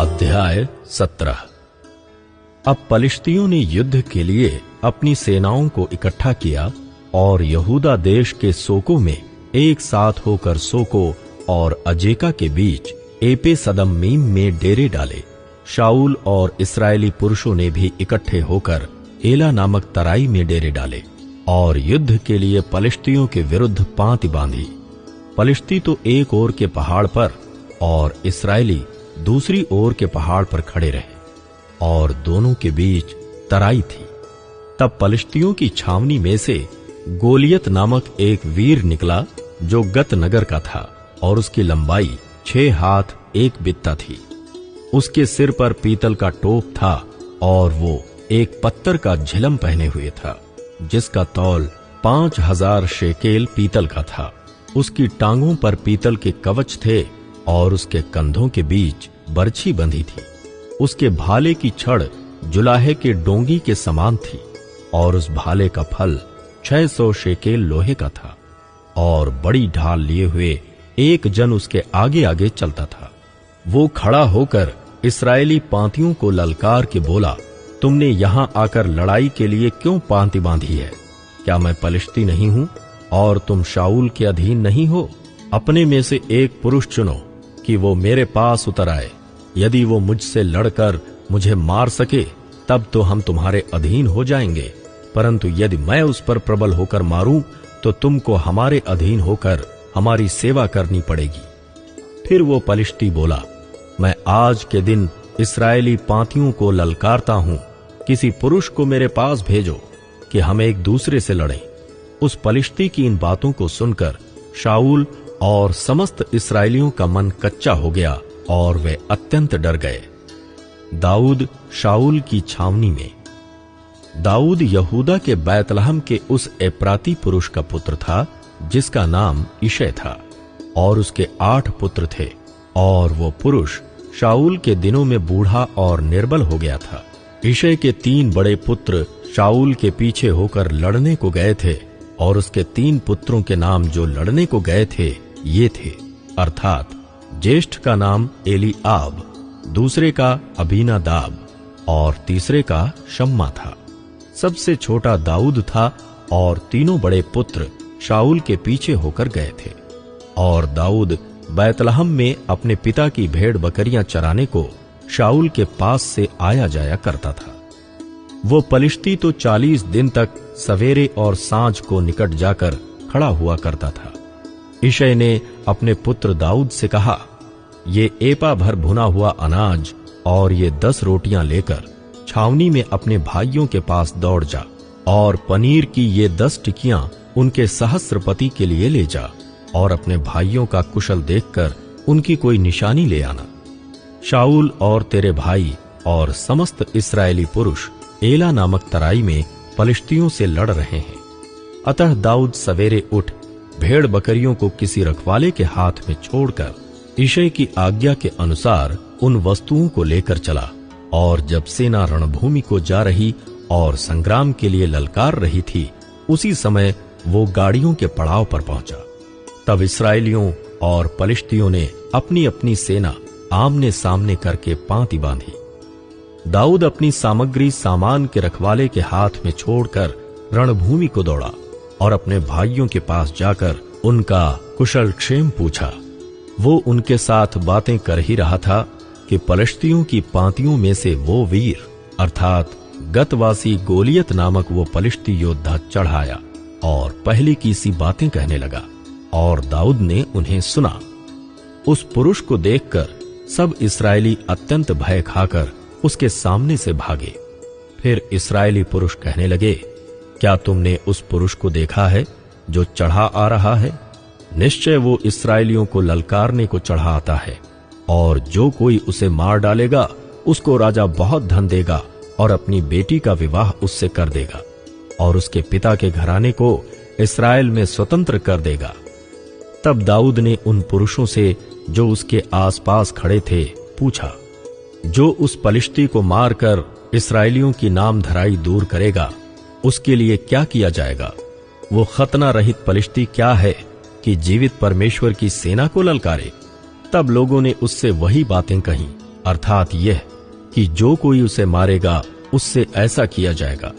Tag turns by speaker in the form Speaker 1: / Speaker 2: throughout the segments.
Speaker 1: अध्याय 17। अब पलिश्तियों ने युद्ध के लिए अपनी सेनाओं को इकट्ठा किया और यहूदा देश के सोको में एक साथ होकर सोको और अजेका के बीच एपे सदम्मीम में डेरे डाले। शाऊल और इस्राएली पुरुषों ने भी इकट्ठे होकर एला नामक तराई में डेरे डाले और युद्ध के लिए पलिश्तियों के विरुद्ध पांति बांधी। पलिश्ती तो एक ओर के पहाड़ पर और इस्राएली दूसरी ओर के पहाड़ पर खड़े रहे और दोनों के बीच तराई थी। तब पलिश्तियों की छावनी में से गोलियत नामक एक वीर निकला जो गत नगर का था और उसकी लंबाई 6 हाथ 1 बित्ता थी। उसके सिर पर पीतल का टोप था और वो एक पत्तर का झिलम पहने हुए था जिसका तौल 5000 शेकेल पीतल का था। उसकी टांगों पर पीतल के कवच थे और उसके कंधों के बीच बरछी बंधी थी। उसके भाले की छड़ जुलाहे के डोंगी के समान थी और उस भाले का फल 600 शेकेल लोहे का था और बड़ी ढाल लिए हुए एक जन उसके आगे आगे चलता था। वो खड़ा होकर इस्राएली पांतियों को ललकार के बोला, तुमने यहां आकर लड़ाई के लिए क्यों पांति बांधी है? क्या मैं पलिश्ती नहीं हूं और तुम शाऊल के अधीन नहीं हो? अपने में से एक पुरुष चुनो कि वो मेरे पास उतर आए। यदि वो मुझसे लड़कर मुझे मार सके तब तो हम तुम्हारे अधीन हो जाएंगे, परंतु यदि मैं उस पर प्रबल होकर मारूं तो तुमको हमारे अधीन होकर हमारी सेवा करनी पड़ेगी। फिर वो पलिश्ती बोला, मैं आज के दिन इस्राएली पांतियों को ललकारता हूं, किसी पुरुष को मेरे पास भेजो कि हम एक दूसरे से लड़ें। उस पलिश्ती की इन बातों को सुनकर शाऊल और समस्त इस्राएलियों का मन कच्चा हो गया और वे अत्यंत डर गए। दाऊद शाऊल की छावनी में। दाऊद यहूदा के बैतलहम के उस एप्राती पुरुष का पुत्र था जिसका नाम इशै था और उसके 8 पुत्र थे और वो पुरुष शाऊल के दिनों में बूढ़ा और निर्बल हो गया था। इशै के 3 बड़े पुत्र शाऊल के पीछे होकर लड़ने को गए थे और उसके 3 पुत्रों के नाम जो लड़ने को गए थे ये थे, अर्थात ज्येष्ठ का नाम एलीआब, दूसरे का अबीनादाब और तीसरे का शम्मा था। सबसे छोटा दाऊद था और तीनों बड़े पुत्र शाऊल के पीछे होकर गए थे। और दाऊद बैतलहम में अपने पिता की भेड़ बकरियां चराने को शाऊल के पास से आया जाया करता था। वो पलिश्ती तो 40 दिन तक सवेरे और सांझ को निकट जाकर खड़ा हुआ करता था। इशै ने अपने पुत्र दाऊद से कहा, ये एपा भर भुना हुआ अनाज और ये 10 रोटियां लेकर छावनी में अपने भाइयों के पास दौड़ जा और पनीर की ये 10 टिकियां उनके सहस्रपति के लिए ले जा और अपने भाइयों का कुशल देखकर उनकी कोई निशानी ले आना। शाऊल और तेरे भाई और समस्त इस्राएली पुरुष एला नामक तराई में पलिश्तियों से लड़ रहे हैं। अतः दाऊद सवेरे उठ भेड़ बकरियों को किसी रखवाले के हाथ में छोड़कर इशै की आज्ञा के अनुसार उन वस्तुओं को लेकर चला और जब सेना रणभूमि को जा रही और संग्राम के लिए ललकार रही थी, उसी समय वो गाड़ियों के पड़ाव पर पहुंचा। तब इस्राएलियों और पलिश्तियों ने अपनी अपनी सेना आमने सामने करके पांति बांधी। दाऊद अपनी सामग्री सामान के रखवाले के हाथ में छोड़कर रणभूमि को दौड़ा और अपने भाइयों के पास जाकर उनका कुशल क्षेम पूछा। वो उनके साथ बातें कर ही रहा था कि पलिश्तियों की पांतियों में से वो वीर अर्थात गतवासी गोलियत नामक वो पलिश्ती योद्धा चढ़ आया और पहले की सी बातें कहने लगा और दाऊद ने उन्हें सुना। उस पुरुष को देखकर सब इस्राएली अत्यंत भय खाकर उसके सामने से भागे। फिर इस्राएली पुरुष कहने लगे, क्या तुमने उस पुरुष को देखा है जो चढ़ा आ रहा है? निश्चय वो इस्राएलियों को ललकारने को चढ़ा आता है और जो कोई उसे मार डालेगा उसको राजा बहुत धन देगा और अपनी बेटी का विवाह उससे कर देगा और उसके पिता के घराने को इस्राएल में स्वतंत्र कर देगा। तब दाऊद ने उन पुरुषों से जो उसके आसपास खड़े थे पूछा, जो उस पलिश्ती को मारकर इस्राएलियों की नाम धराई दूर करेगा उसके लिए क्या किया जाएगा? वो खतना रहित पलिश्ती क्या है कि जीवित परमेश्वर की सेना को ललकारे? तब लोगों ने उससे वही बातें कहीं अर्थात यह कि जो कोई उसे मारेगा उससे ऐसा किया जाएगा।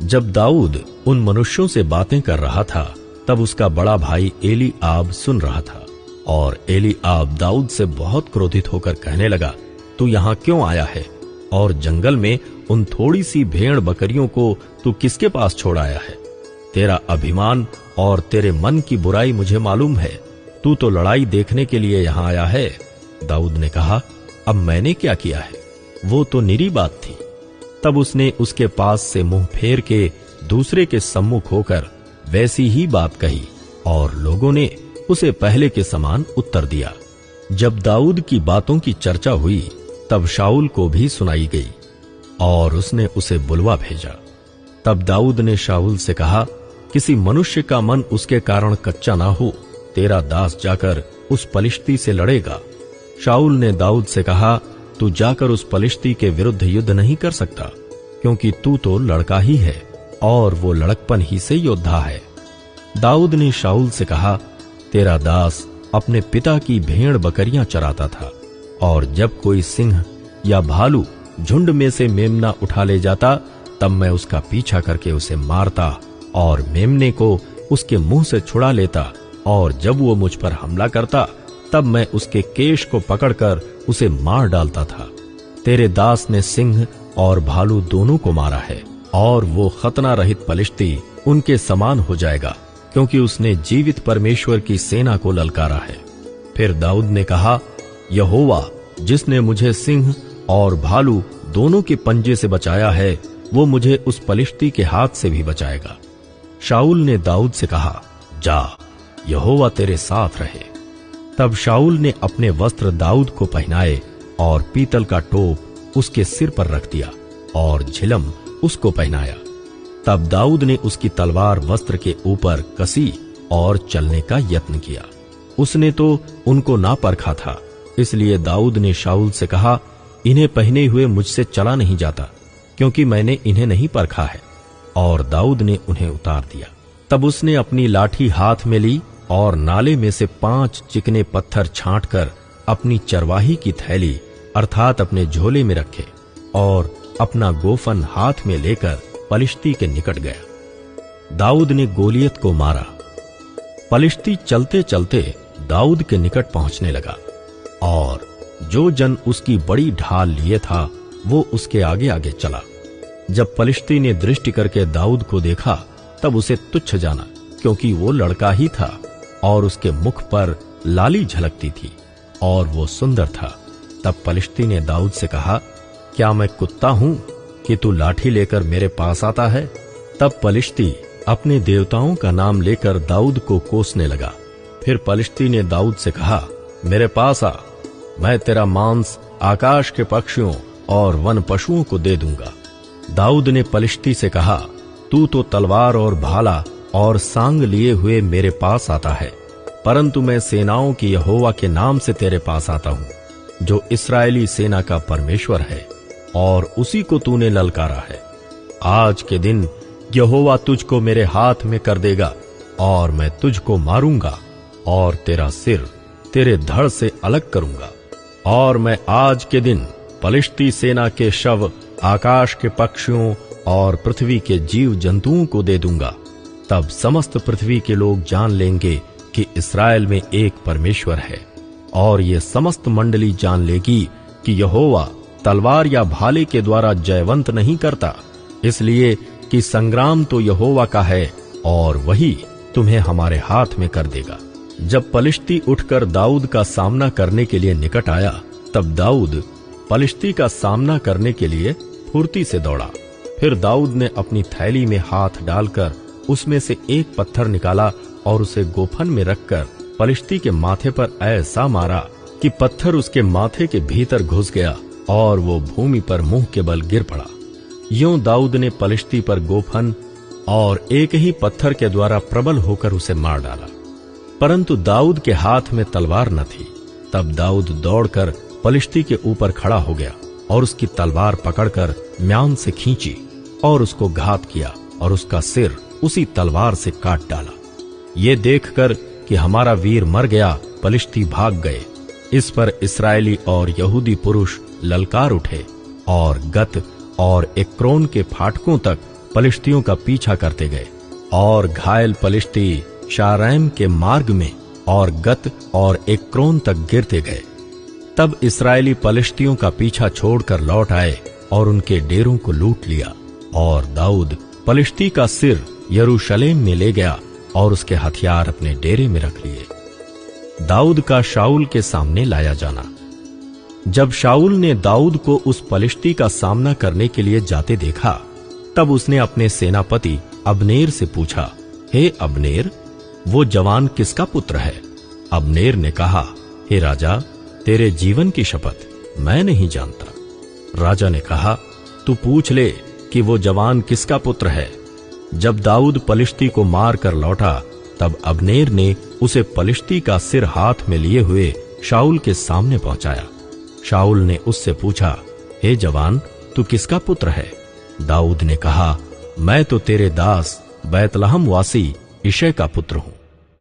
Speaker 1: जब दाऊद उन मनुष्यों से बातें कर रहा था तब उसका बड़ा भाई एलीआब सुन रहा था, और एलीआब दाऊद से बहुत क्रोधित होकर कहने लगा, तू यहाँ क्यों आया है, और जंगल में उन थोड़ी सी भेड़ बकरियों को तू किसके पास छोड़ आया है? तेरा अभिमान और तेरे मन की बुराई मुझे मालूम है, तू तो लड़ाई देखने के लिए यहाँ आया है। दाऊद ने कहा, अब मैंने क्या किया है? वो तो निरी बात थी। तब उसने उसके पास से मुंह फेर के दूसरे के सम्मुख होकर वैसी ही बात कही, और लोगों ने उसे पहले के समान उत्तर दिया। जब दाऊद की बातों की चर्चा हुई तब शाऊल को भी सुनाई गई, और उसने उसे बुलवा भेजा। तब दाऊद ने शाऊल से कहा, किसी मनुष्य का मन उसके कारण कच्चा ना हो, तेरा दास जाकर उस पलिश्ती से लड़ेगा। शाऊल ने दाऊद से कहा, तू जाकर उस पलिश्ती के विरुद्ध युद्ध नहीं कर सकता, क्योंकि तू तो लड़का ही है और वो लड़कपन ही से योद्धा है। दाऊद ने शाऊल से कहा, तेरा दास अपने पिता की भेड़ बकरियां चराता था, और जब कोई सिंह या भालू झुंड में से मेमना उठा ले जाता तब मैं उसका पीछा करके उसे मारता और मेमने को उसके मुंह से छुड़ा लेता, और जब वो मुझ पर हमला करता तब मैं उसके केश को पकड़कर उसे मार डालता था। तेरे दास ने सिंह और भालू दोनों को मारा है, और वो खतना रहित पलिश्ती उनके समान हो जाएगा, क्योंकि उसने जीवित परमेश्वर की सेना को ललकारा है। फिर दाऊद ने कहा, यहोवा जिसने मुझे सिंह और भालू दोनों के पंजे से बचाया है, वो मुझे उस पलिश्ती के हाथ से भी बचाएगा। शाऊल ने दाऊद से कहा, जा, यहोवा तेरे साथ रहे। तब शाऊल ने अपने वस्त्र दाऊद को पहनाए और पीतल का टोप उसके सिर पर रख दिया और झिलम उसको पहनाया। तब दाऊद ने उसकी तलवार वस्त्र के ऊपर कसी और चलने का यत्न किया। उसने तो उनको ना परखा था, इसलिए दाऊद ने शाऊल से कहा, इन्हें पहने हुए मुझसे चला नहीं जाता, क्योंकि मैंने इन्हें नहीं परखा है। और दाऊद ने उन्हें उतार दिया। तब उसने अपनी लाठी हाथ में ली और नाले में से 5 चिकने पत्थर छांटकर अपनी चरवाही की थैली अर्थात अपने झोले में रखे, और अपना गोफन हाथ में लेकर पलिश्ती के निकट गया। दाऊद ने गोलियत को मारा। पलिश्ती चलते चलते दाऊद के निकट पहुंचने लगा, और जो जन उसकी बड़ी ढाल लिए था वो उसके आगे आगे चला। जब पलिश्ती ने दृष्टि करके दाऊद को देखा तब उसे तुच्छ जाना, क्योंकि वो लड़का ही था और उसके मुख पर लाली झलकती थी और वो सुंदर था। तब पलिश्ती ने दाऊद से कहा, क्या मैं कुत्ता हूं कि तू लाठी लेकर मेरे पास आता है? तब पलिश्ती अपने देवताओं का नाम लेकर दाऊद को कोसने लगा। फिर पलिश्ती ने दाऊद से कहा, मेरे पास आ, मैं तेरा मांस आकाश के पक्षियों और वन पशुओं को दे दूंगा। दाऊद ने पलिश्ती से कहा, तू तो तलवार और भाला और सांग लिए हुए मेरे पास आता है, परंतु मैं सेनाओं की यहोवा के नाम से तेरे पास आता हूं, जो इस्राएली सेना का परमेश्वर है, और उसी को तूने ललकारा है। आज के दिन यहोवा तुझको मेरे हाथ में कर देगा, और मैं तुझको मारूंगा और तेरा सिर तेरे धड़ से अलग करूंगा। और मैं आज के दिन पलिश्ती सेना के शव आकाश के पक्षियों और पृथ्वी के जीव जंतुओं को दे दूंगा। तब समस्त पृथ्वी के लोग जान लेंगे कि इस्राएल में एक परमेश्वर है, और ये समस्त मंडली जान लेगी कि यहोवा तलवार या भाले के द्वारा जयवंत नहीं करता, इसलिए कि संग्राम तो यहोवा का है और वही तुम्हें हमारे हाथ में कर देगा। जब पलिश्ती उठकर दाऊद का सामना करने के लिए निकट आया, तब दाऊद पलिश्ती का सामना करने के लिए फुर्ती से दौड़ा। फिर दाऊद ने अपनी थैली में हाथ डालकर उसमें से एक पत्थर निकाला और उसे गोफन में रखकर पलिश्ती के माथे पर ऐसा मारा कि पत्थर उसके माथे के भीतर घुस गया और वो भूमि पर मुंह के बल गिर पड़ा। यूं दाऊद ने पलिश्ती पर गोफन और एक ही पत्थर के द्वारा प्रबल होकर उसे मार डाला, परंतु दाऊद के हाथ में तलवार न थी। तब दाऊद दौड़कर पलिश्ती के ऊपर खड़ा हो गया और उसकी तलवार पकड़कर म्यान से खींची और उसको घात किया और उसका सिर उसी तलवार से काट डाला। ये देखकर कि हमारा वीर मर गया, पलिश्ती भाग गए इस पर इस्राएली और यहूदी पुरुष ललकार उठे और गत और एक्रोन के फाटकों तक पलिश्तियों का पीछा करते गए, और घायल पलिश्ती शारैम के मार्ग में और गत और एक्रोन तक गिरते गए। तब इस्राएली पलिश्तियों का पीछा छोड़कर लौट आए और उनके डेरों को लूट लिया, और दाऊद पलिश्ती का सिर यरूशलेम में ले गया और उसके हथियार अपने डेरे में रख लिए। दाऊद का शाऊल के सामने लाया जाना। जब शाऊल ने दाऊद को उस पलिश्ती का सामना करने के लिए जाते देखा, तब उसने अपने सेनापति अब्नेर से पूछा, हे अब्नेर, वो जवान किसका पुत्र है? अब्नेर ने कहा, हे राजा, तेरे जीवन की शपथ, मैं नहीं जानता। राजा ने कहा, तू पूछ ले कि वो जवान किसका पुत्र है। जब दाऊद पलिश्ती को मार कर लौटा, तब अब्नेर ने उसे पलिश्ती का सिर हाथ में लिए हुए शाऊल के सामने पहुंचाया। शाऊल ने उससे पूछा, हे जवान, तू किसका पुत्र है? दाऊद ने कहा, मैं तो तेरे दास बैतलहम वासी इशै का पुत्र हूं।